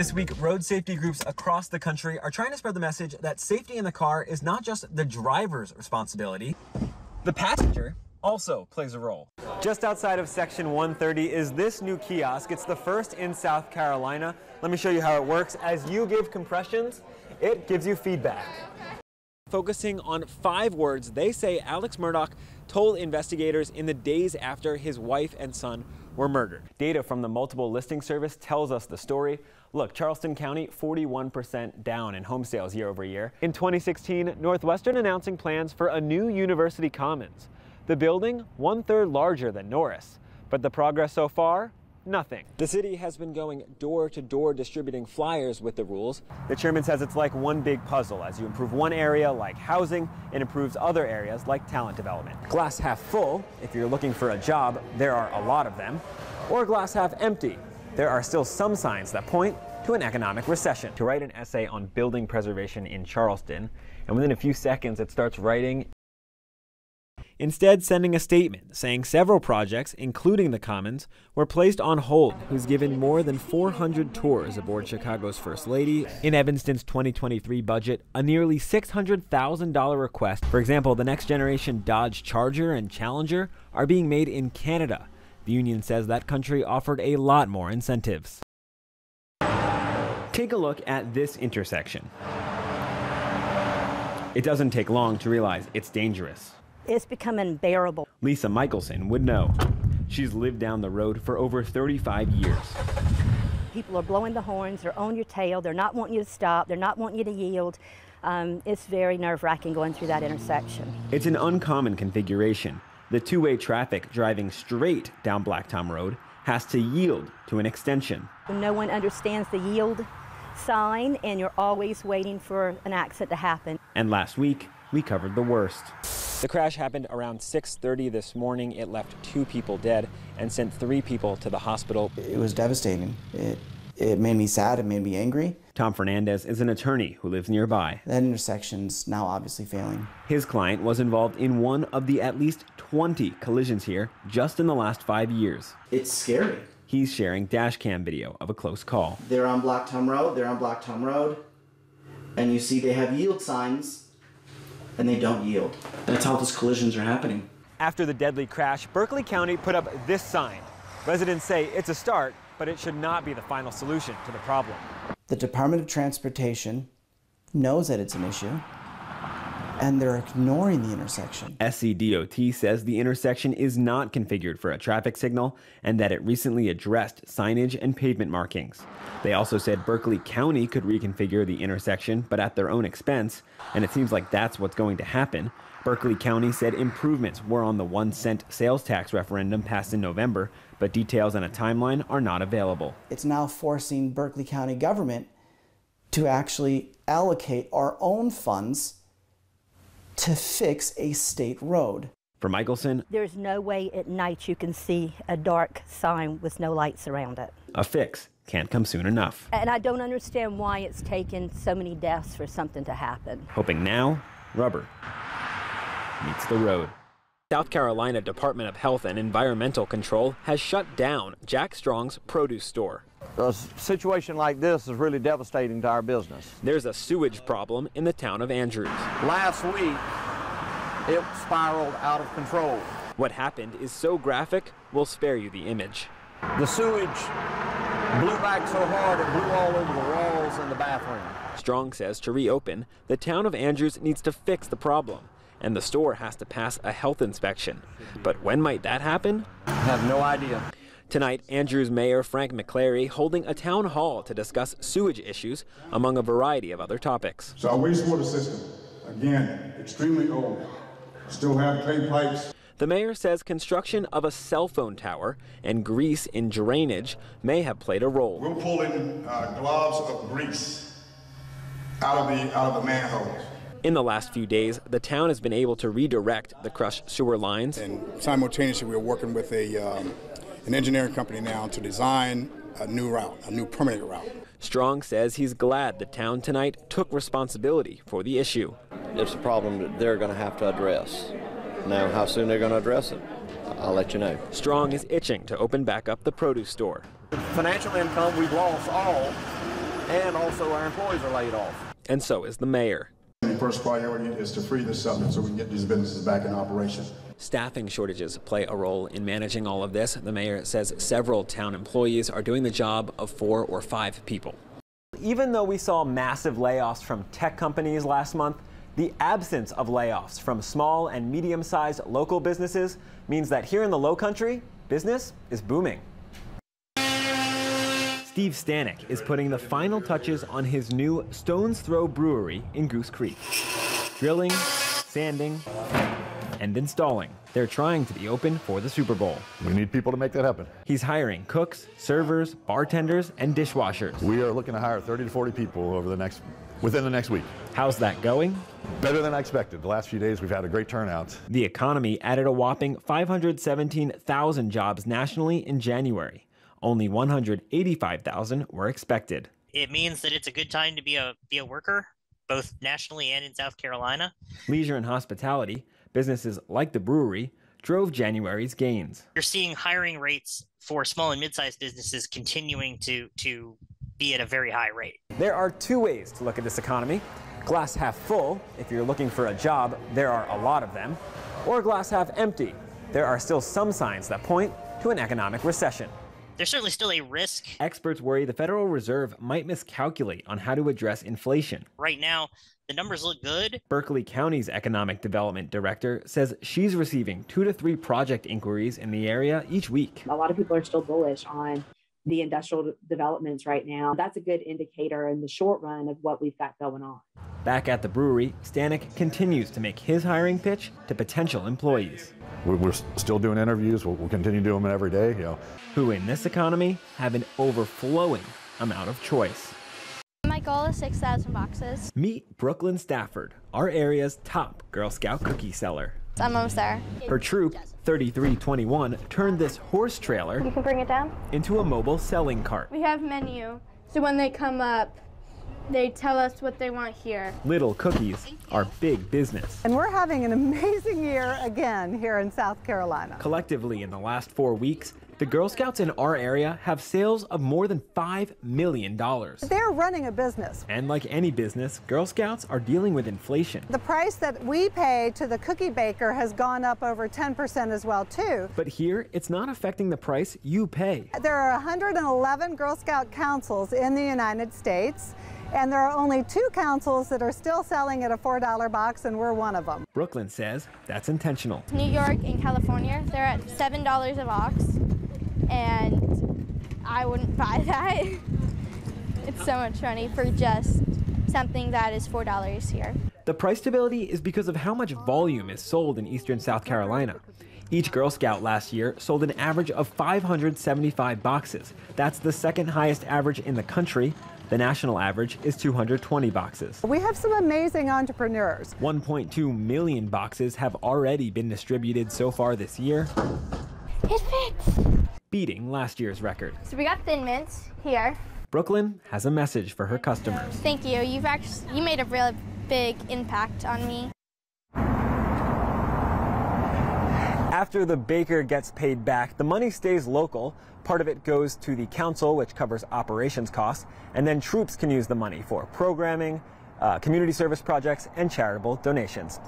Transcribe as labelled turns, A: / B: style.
A: This week, road safety groups across the country are trying to spread the message that safety in the car is not just the driver's responsibility. The passenger also plays a role. Just outside of Section 130 is this new kiosk. It's the first in South Carolina. Let me show you how it works. As you give compressions, it gives you feedback. Focusing on 5 words they say Alex Murdaugh told investigators in the days after his wife and son were murdered. Data from the multiple listing service tells us the story. Look, Charleston County, 41% down in home sales year over year. In 2016, Northwestern announcing plans for a new University Commons. The building, 1/3 larger than Norris. But the progress so far? Nothing. The city has been going door to door distributing flyers with the rules. The chairman says it's like one big puzzle. As you improve one area like housing, it improves other areas like talent development. Glass half full, if you're looking for a job, there are a lot of them. Or glass half empty. There are still some signs that point to an economic recession. To write an essay on building preservation in Charleston, and within a few seconds it starts writing, instead sending a statement saying several projects, including the Commons, were placed on hold, who's given more than 400 tours aboard Chicago's First Lady. In Evanston's 2023 budget, a nearly $600,000 request. For example, the next generation Dodge Charger and Challenger are being made in Canada. The union says that country offered a lot more incentives. Take a look at this intersection. It doesn't take long to realize it's dangerous.
B: It's become unbearable.
A: Lisa Michelson would know. She's lived down the road for over 35 years.
B: People are blowing the horns, they're on your tail, they're not wanting you to stop, they're not wanting you to yield. It's very nerve-wracking going through that intersection.
A: It's an uncommon configuration. The two-way traffic driving straight down Black Tom Road has to yield to an extension.
B: No one understands the yield sign, and you're always waiting for an accident to happen.
A: And last week, we covered the worst. The crash happened around 6:30 this morning. It left 2 people dead and sent 3 people to the hospital.
C: It was devastating. It made me sad, it made me angry.
A: Tom Fernandez is an attorney who lives nearby.
C: That intersection's now obviously failing.
A: His client was involved in one of the at least 20 collisions here just in the last 5 years.
C: It's scary.
A: He's sharing dash cam video of a close call.
C: They're on Black Tom Road, and you see they have yield signs, and they don't yield. That's how those collisions are happening.
A: After the deadly crash, Berkeley County put up this sign. Residents say it's a start, but it should not be the final solution to the problem.
C: The Department of Transportation knows that it's an issue, and they're ignoring the intersection.
A: SCDOT says the intersection is not configured for a traffic signal and that it recently addressed signage and pavement markings. They also said Berkeley County could reconfigure the intersection, but at their own expense, and it seems like that's what's going to happen. Berkeley County said improvements were on the 1-cent sales tax referendum passed in November, but details on a timeline are not available.
C: It's now forcing Berkeley County government to actually allocate our own funds to fix a state road.
A: For Michelson,
B: there's no way at night you can see a dark sign with no lights around it.
A: A fix can't come soon enough.
B: And I don't understand why it's taken so many deaths for something to happen.
A: Hoping now, rubber meets the road. South Carolina Department of Health and Environmental Control has shut down Jack Strong's produce store.
D: A situation like this is really devastating to our business.
A: There's a sewage problem in the town of Andrews.
D: Last week, it spiraled out of control.
A: What happened is so graphic, we'll spare you the image.
D: The sewage blew back so hard it blew all over the walls in the bathroom.
A: Strong says to reopen, the town of Andrews needs to fix the problem, and the store has to pass a health inspection. But when might that happen?
D: I have no idea.
A: Tonight, Andrews Mayor Frank McClary holding a town hall to discuss sewage issues, among a variety of other topics.
E: So our wastewater system, again, extremely old. Still have clay pipes.
A: The mayor says construction of a cell phone tower and grease in drainage may have played a role.
E: We're pulling globs of grease out of the manholes.
A: In the last few days, the town has been able to redirect the crushed sewer lines.
E: And simultaneously, we're working with an engineering company now to design a new route, a new permanent route.
A: Strong says he's glad the town tonight took responsibility for the issue.
F: It's a problem that they're going to have to address. Now, how soon they're going to address it, I'll let you know.
A: Strong is itching to open back up the produce store.
D: Financial income we've lost all, and also our employees are laid off.
A: And so is the mayor.
E: The first priority is to free this up so we can get these businesses back in operation.
A: Staffing shortages play a role in managing all of this. The mayor says several town employees are doing the job of 4 or 5 people. Even though we saw massive layoffs from tech companies last month, the absence of layoffs from small and medium-sized local businesses means that here in the Lowcountry, business is booming. Steve Stanek is putting the final touches on his new Stone's Throw brewery in Goose Creek. Drilling, sanding, and installing. They're trying to be open for the Super Bowl.
G: We need people to make that happen.
A: He's hiring cooks, servers, bartenders, and dishwashers.
G: We are looking to hire 30 to 40 people within the next week.
A: How's that going?
G: Better than I expected. The last few days we've had a great turnout.
A: The economy added a whopping 517,000 jobs nationally in January. Only 185,000 were expected.
H: It means that it's a good time to be a worker, both nationally and in South Carolina.
A: Leisure and hospitality, businesses like the brewery, drove January's gains.
H: You're seeing hiring rates for small and mid-sized businesses continuing to be at a very high rate.
A: There are 2 ways to look at this economy. Glass half full, if you're looking for a job, there are a lot of them. Or glass half empty. There are still some signs that point to an economic recession.
H: There's certainly still a risk.
A: Experts worry the Federal Reserve might miscalculate on how to address inflation.
H: Right now, the numbers look good.
A: Berkeley County's economic development director says she's receiving 2 to 3 project inquiries in the area each week.
I: A lot of people are still bullish on the industrial developments right now. That's a good indicator in the short run of what we've got going on.
A: Back at the brewery, Stanek continues to make his hiring pitch to potential employees.
G: We're still doing interviews. We'll continue doing them every day.
A: Who in this economy have an overflowing amount of choice.
J: My goal is 6,000 boxes.
A: Meet Brooklyn Stafford, our area's top Girl Scout cookie seller.
J: I'm almost there.
A: Her troop, 3321, turned this horse trailer
J: You can bring it down
A: into a mobile selling cart.
J: We have menu, so when they come up, they tell us what they want here.
A: Little cookies are big business.
K: And we're having an amazing year again here in South Carolina.
A: Collectively, in the last 4 weeks, the Girl Scouts in our area have sales of more than $5 million.
K: They're running a business.
A: And like any business, Girl Scouts are dealing with inflation.
K: The price that we pay to the cookie baker has gone up over 10% as well, too.
A: But here, it's not affecting the price you pay.
K: There are 111 Girl Scout councils in the United States. And there are only 2 councils that are still selling at a $4 box, and we're one of them.
A: Brooklyn says that's intentional.
J: New York and California, they're at $7 a box, and I wouldn't buy that. It's so much money for just something that is $4 here.
A: The price stability is because of how much volume is sold in eastern South Carolina. Each Girl Scout last year sold an average of 575 boxes. That's the second highest average in the country. The national average is 220 boxes.
K: We have some amazing entrepreneurs.
A: 1.2 million boxes have already been distributed so far this year.
J: It fits!
A: Beating last year's record.
J: So we got Thin Mints here.
A: Brooklyn has a message for her customers.
J: Thank you. You made a really big impact on me.
A: After the baker gets paid back, the money stays local. Part of it goes to the council, which covers operations costs, and then troops can use the money for programming, community service projects, and charitable donations.